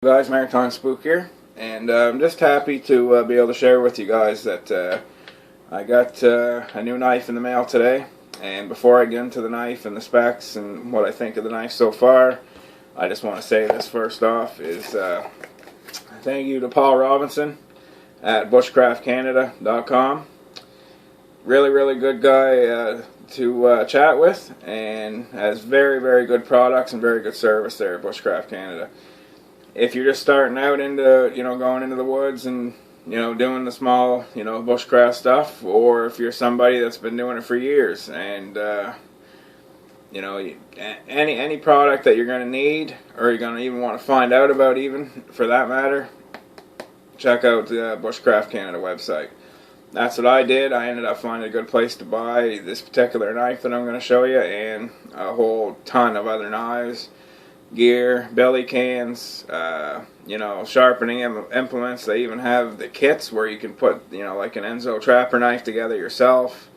Guys, Maritime Spook here, and I'm just happy to be able to share with you guys that I got a new knife in the mail today. And before I get into the knife and the specs and what I think of the knife so far, I just want to say this first off is thank you to Paul Robinson at bushcraftcanada.com. Really good guy to chat with, and has very good products and very good service there at Bushcraft Canada. If you're just starting out into, going into the woods and, doing the small, bushcraft stuff, or if you're somebody that's been doing it for years and, any product that you're going to need, or you're going to even want to find out about even, for that matter, check out the Bushcraft Canada website. That's what I did. I ended up finding a good place to buy this particular knife that I'm going to show you, and a whole ton of other knives, gear, belly cans, sharpening implements. They even have the kits where you can put, like an Enzo trapper knife together yourself.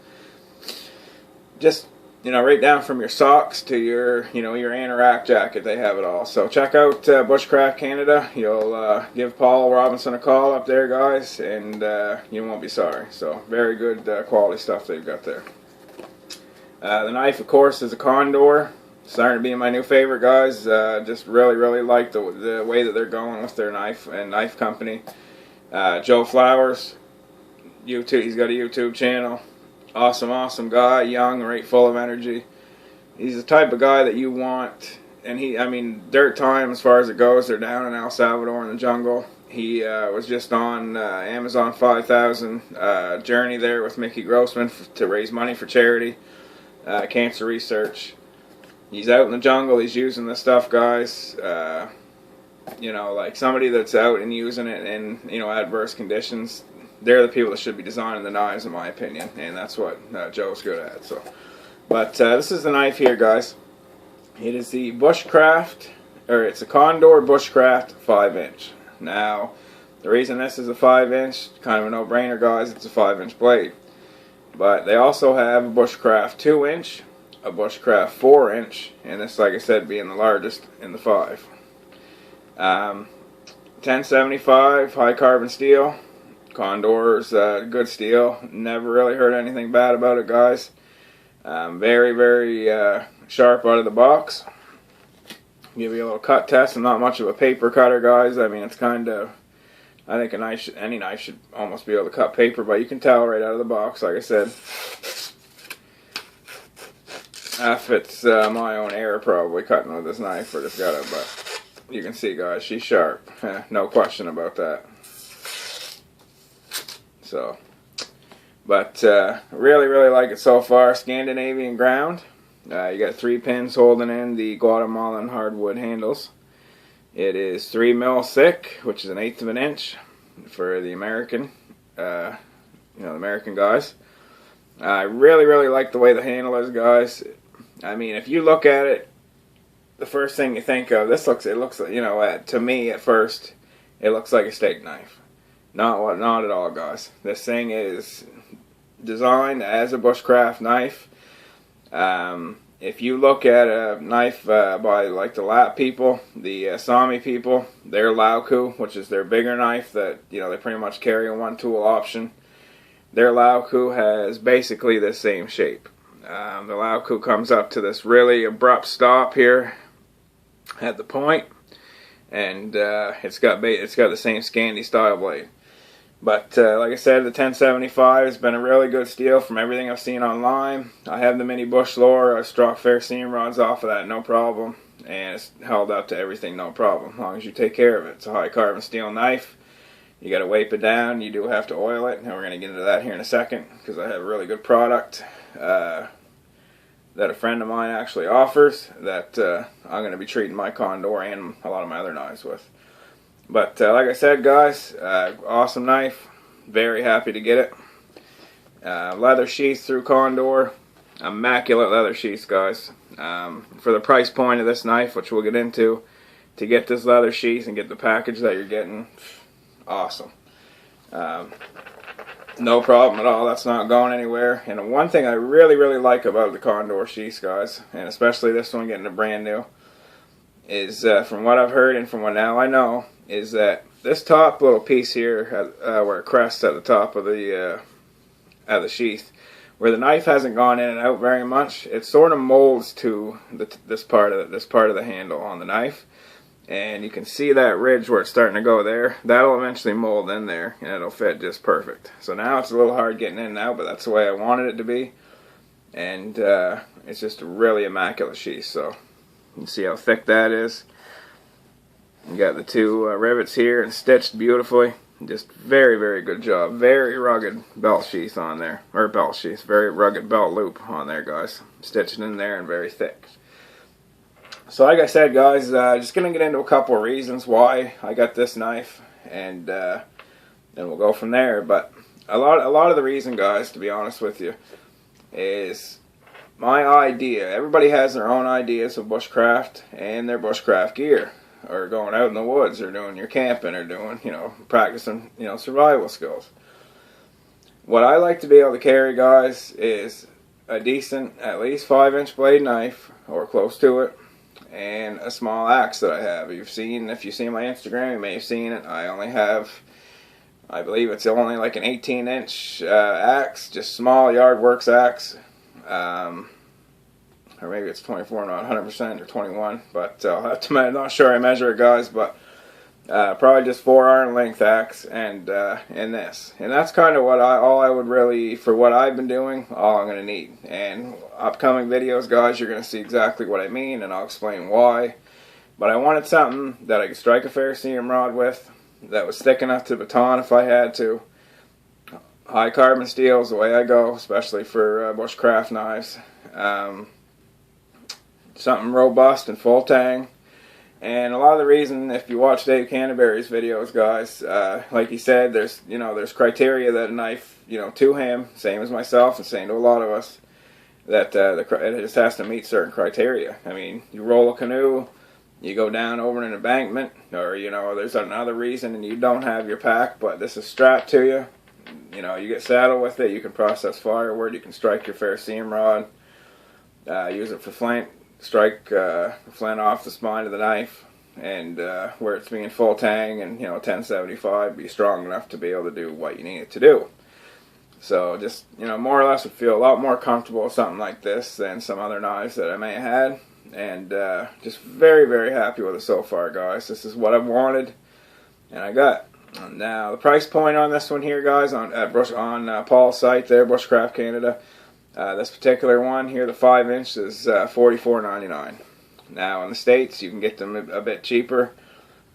Just, right down from your socks to your, your anorak jacket, they have it all. So check out Bushcraft Canada. You'll give Paul Robinson a call up there, guys, and you won't be sorry. So very good quality stuff they've got there. The knife, of course, is a Condor. Starting to be my new favorite, guys. Just really like the way that they're going with their knife and knife company. Joe Flowers, YouTube. He's got a YouTube channel. Awesome guy. Young, right, full of energy. He's the type of guy that you want. And dirt time as far as it goes. They're down in El Salvador in the jungle. He was just on Amazon 5000 journey there with Mickey Grossman to raise money for charity, cancer research. He's out in the jungle, he's using this stuff, guys. Like somebody that's out and using it in, adverse conditions, they're the people that should be designing the knives, in my opinion. And that's what Joe's good at. So, but this is the knife here, guys. It is the it's a Condor Bushcraft 5-inch. Now, the reason this is a 5-inch, kind of a no-brainer, guys, it's a 5-inch blade. But they also have a Bushcraft 2-inch, a Bushcraft 4-inch, and this, like I said, being the largest in the 5. 1075 high carbon steel. Condor's good steel. Never really heard anything bad about it, guys. Very sharp out of the box. Give you a little cut test. I'm not much of a paper cutter, guys. It's kind of, I think any knife should almost be able to cut paper, but you can tell right out of the box, like I said. If it's my own error, probably cutting with this knife, or just got it, but you can see, guys, she's sharp. No question about that. So, but really like it so far. Scandinavian ground. You got 3 pins holding in the Guatemalan hardwood handles. It is 3 mil thick, which is 1/8 of an inch for the American, the American guys. I really like the way the handle is, guys. If you look at it, the first thing you think of, it looks, to me at first, it looks like a steak knife. Not at all, guys. This thing is designed as a bushcraft knife. If you look at a knife by like the Lap people, the Sami people, their Lauku, which is their bigger knife that, they pretty much carry a 1-tool option. Their Lauku has basically the same shape. The Lauku comes up to this really abrupt stop here at the point, and it's got the same Scandi style blade. But like I said, the 1075 has been a really good steel from everything I've seen online. I have the mini bush lure. I struck fair seam rods off of that, no problem, and it's held up to everything, no problem, as long as you take care of it. It's a high carbon steel knife. You got to wipe it down. You do have to oil it, and we're going to get into that here in a second, because I have a really good product that a friend of mine actually offers that I'm going to be treating my Condor and a lot of my other knives with. But like I said, guys, awesome knife. Very happy to get it. Leather sheath through Condor. Immaculate leather sheaths, guys. For the price point of this knife, which we'll get into, to get this leather sheath and get the package that you're getting, awesome. No problem at all. That's not going anywhere. And one thing I really like about the Condor sheaths, guys, and especially this one getting a brand new, is, from what I've heard and from what now I know, is that this top little piece here, where it crests at the top of the sheath, where the knife hasn't gone in and out very much, it sort of molds to this part of the handle on the knife, and you can see that ridge where it's starting to go there. That'll eventually mold in there, and it'll fit just perfect. So now it's a little hard getting in and out, but that's the way I wanted it to be, and it's just a really immaculate sheath. So you can see how thick that is. You got the two rivets here and stitched beautifully. Just very, very good job. Very rugged belt sheath on there. Or belt sheath. Very rugged belt loop on there, guys. Stitched in there and very thick. So like I said, guys, just going to get into a couple of reasons why I got this knife. And then we'll go from there. But a lot of the reason, guys, to be honest with you, is my idea. Everybody has their own ideas of bushcraft and their bushcraft gear, or going out in the woods, or doing your camping, or doing, practicing, survival skills. What I like to be able to carry, guys, is a decent, at least 5-inch blade knife, or close to it, and a small axe that I have. If you've seen my Instagram, you may have seen it. I only have, I believe it's only like an 18-inch axe, just small yard works axe. Or maybe it's 24, not 100%, or 21, but I'll have to, I'm not sure I measure it, guys, but probably just 4-iron length axe and this. And that's kind of what all I would really, for what I've been doing, all I'm going to need. And upcoming videos, guys, you're going to see exactly what I mean, and I'll explain why. But I wanted something that I could strike a ferrocerium rod with, that was thick enough to baton if I had to. High carbon steel is the way I go, especially for bushcraft knives. Something robust and full tang. And a lot of the reason, if you watch Dave Canterbury's videos, guys, like he said, there's criteria that a knife, to him, same as myself and same to a lot of us, that it just has to meet certain criteria. I mean, you roll a canoe, you go down over an embankment, or there's another reason and you don't have your pack, but this is strapped to you. You get saddled with it, you can process firewood, you can strike your ferrocerium rod, use it for flint, strike flint off the spine of the knife, and where it's being full tang and 1075, be strong enough to be able to do what you need it to do. So just more or less would feel a lot more comfortable with something like this than some other knives that I may have had, and just very, very happy with it so far, guys. This is what I've wanted and I got. Now the price point on this one here, guys, on Paul's site there, Bushcraft Canada, this particular one here, the 5-inch, is $44.99. Now in the States you can get them a bit cheaper,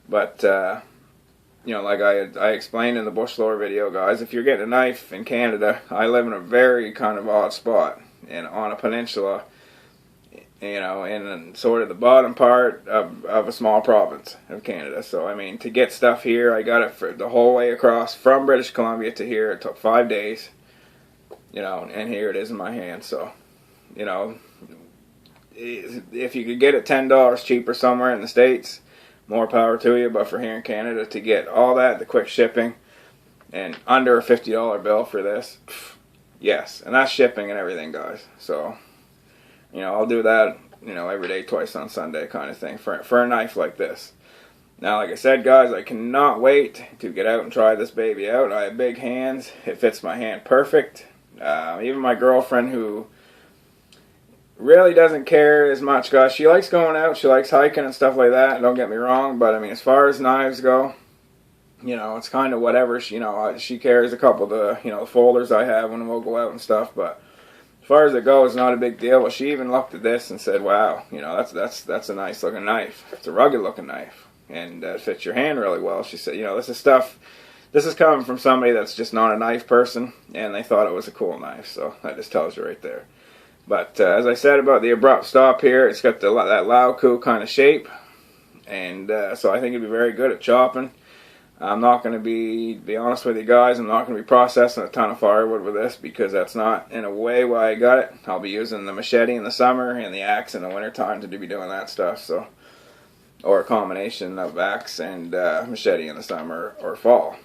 but like I explained in the bush lore video, guys, if you're getting a knife in Canada, I live in a very kind of odd spot, and on a peninsula, in sort of the bottom part of a small province of Canada. So I mean, to get stuff here, I got it for the whole way across from British Columbia to here. It took 5 days, and here it is in my hand. So if you could get it $10 cheaper somewhere in the States, more power to you. But for here in Canada, to get all that, the quick shipping, and under a $50 bill for this, yes, and that's shipping and everything, guys. So I'll do that, every day, twice on Sunday kind of thing for a knife like this. Now, like I said, guys, I cannot wait to get out and try this baby out. I have big hands. It fits my hand perfect. Even my girlfriend, who really doesn't care as much, guys, she likes going out. She likes hiking and stuff like that. Don't get me wrong, but I mean, as far as knives go, it's kind of whatever. She carries a couple of the folders I have when we'll go out and stuff, but as far as it goes, not a big deal. But she even looked at this and said, "Wow, that's a nice looking knife. It's a rugged looking knife, and it fits your hand really well." She said, "This is stuff. This is coming from somebody that's just not a knife person, and they thought it was a cool knife." So that just tells you right there. But as I said about the abrupt stop here, it's got that Lao-Ku kind of shape, and so I think it'd be very good at chopping. I'm not going to be honest with you guys, I'm not going to be processing a ton of firewood with this, because that's not, in a way, why I got it. I'll be using the machete in the summer and the axe in the winter time to be doing that stuff. So, or a combination of axe and machete in the summer or fall.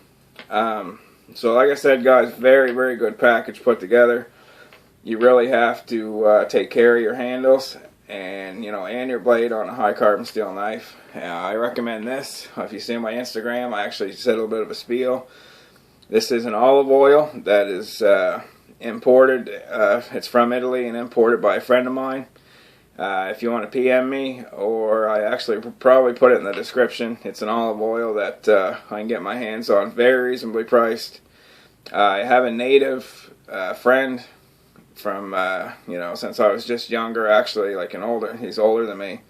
So like I said, guys, very, very good package put together. You really have to take care of your handles and and your blade on a high carbon steel knife. I recommend this. If you see my Instagram, I actually said a little bit of a spiel. This is an olive oil that is imported. It's from Italy and imported by a friend of mine. If you want to PM me, or I actually probably put it in the description. It's an olive oil that I can get my hands on, very reasonably priced. I have a native friend from since I was just younger, actually, like he's older than me,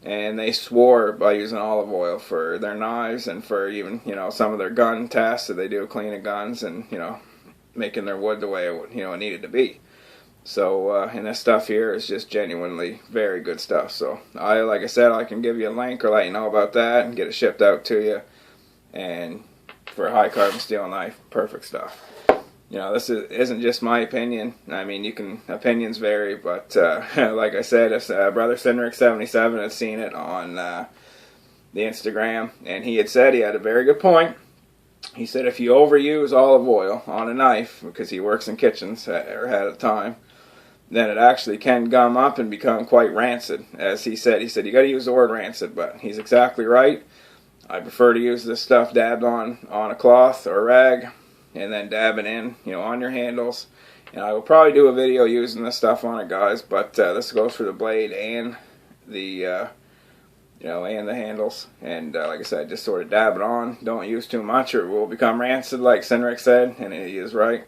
and they swore by using olive oil for their knives and for even some of their gun tests that they do cleaning guns and making their wood the way it needed to be. So and this stuff here is just genuinely very good stuff. So like I said, I can give you a link or let you know about that and get it shipped out to you. And for a high carbon steel knife, perfect stuff. This isn't just my opinion. I mean, opinions vary, but like I said, if Brother Cineric77 had seen it on the Instagram, and he had said he had a very good point. He said if you overuse olive oil on a knife, because he works in kitchens, or had at the time, then it actually can gum up and become quite rancid. As he said you got to use the word rancid, but he's exactly right. I prefer to use this stuff dabbed on a cloth or a rag, and then dab it in, on your handles. And I will probably do a video using this stuff on it, guys. But this goes for the blade and the, and the handles. And like I said, just sort of dab it on. Don't use too much, or it will become rancid, like Cineric said, and he is right.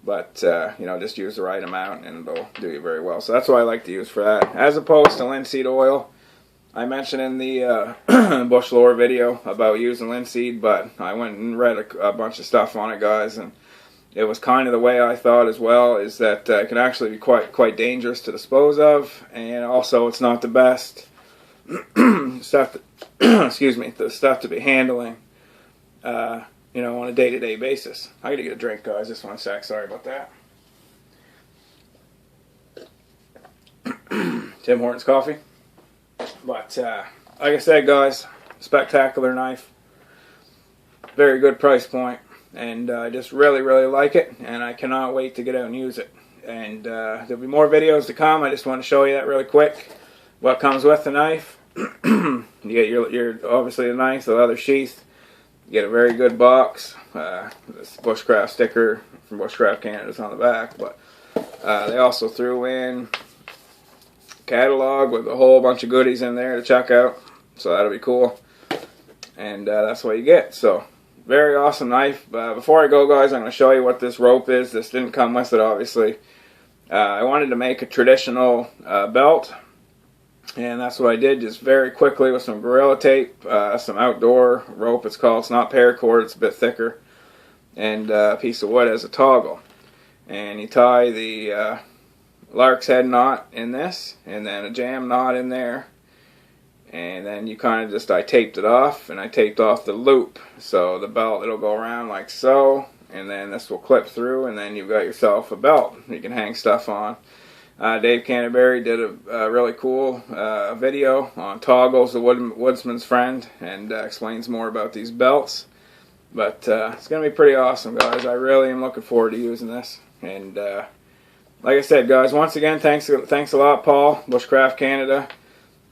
But just use the right amount, and it'll do you very well. So that's what I like to use for that, as opposed to linseed oil. I mentioned in the bush lore video about using linseed, but I went and read a bunch of stuff on it, guys, and it was kind of the way I thought as well, is that it can actually be quite dangerous to dispose of, and also it's not the best stuff the stuff to be handling on a day-to-day basis. I gotta get a drink, guys, just 1 sec, sorry about that. Tim Hortons coffee. But like I said, guys, spectacular knife, very good price point, and I just really like it, and I cannot wait to get out and use it. And there'll be more videos to come. I just want to show you that really quick, what comes with the knife. You get your obviously the knife, the leather sheath. You get a very good box. This Bushcraft sticker from Bushcraft Canada is on the back, but they also threw in catalog with a whole bunch of goodies in there to check out, so that'll be cool. And that's what you get. So very awesome knife. Before I go, guys, I'm going to show you what this rope is. This didn't come with it, obviously. I wanted to make a traditional belt, and that's what I did, just very quickly, with some Gorilla Tape, some outdoor rope it's called. It's not paracord, it's a bit thicker, and a piece of wood as a toggle. And you tie the lark's head knot in this, and then a jam knot in there, and then you kind of just, I taped it off, and I taped off the loop, so the belt, it'll go around like so, and then this will clip through, and then you've got yourself a belt you can hang stuff on. Dave Canterbury did a really cool video on toggles, the woodsman's friend, and explains more about these belts. But it's going to be pretty awesome, guys. I really am looking forward to using this. And like I said, guys, once again, thanks a lot, Paul, Bushcraft Canada.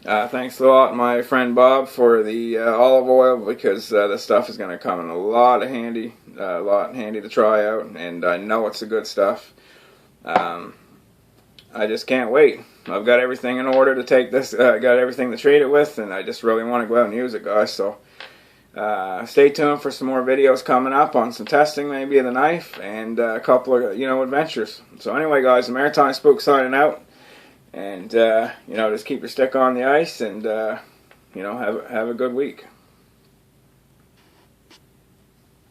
Thanks a lot, my friend Bob, for the olive oil, because this stuff is going to come in a lot handy to try out, and I know it's the good stuff. I just can't wait. I've got everything in order to take this, got everything to treat it with, and I just really want to go out and use it, guys. So stay tuned for some more videos coming up on some testing, maybe, of the knife, and a couple of adventures. So anyway, guys, the Maritime Spook signing out, and just keep your stick on the ice, and have a good week.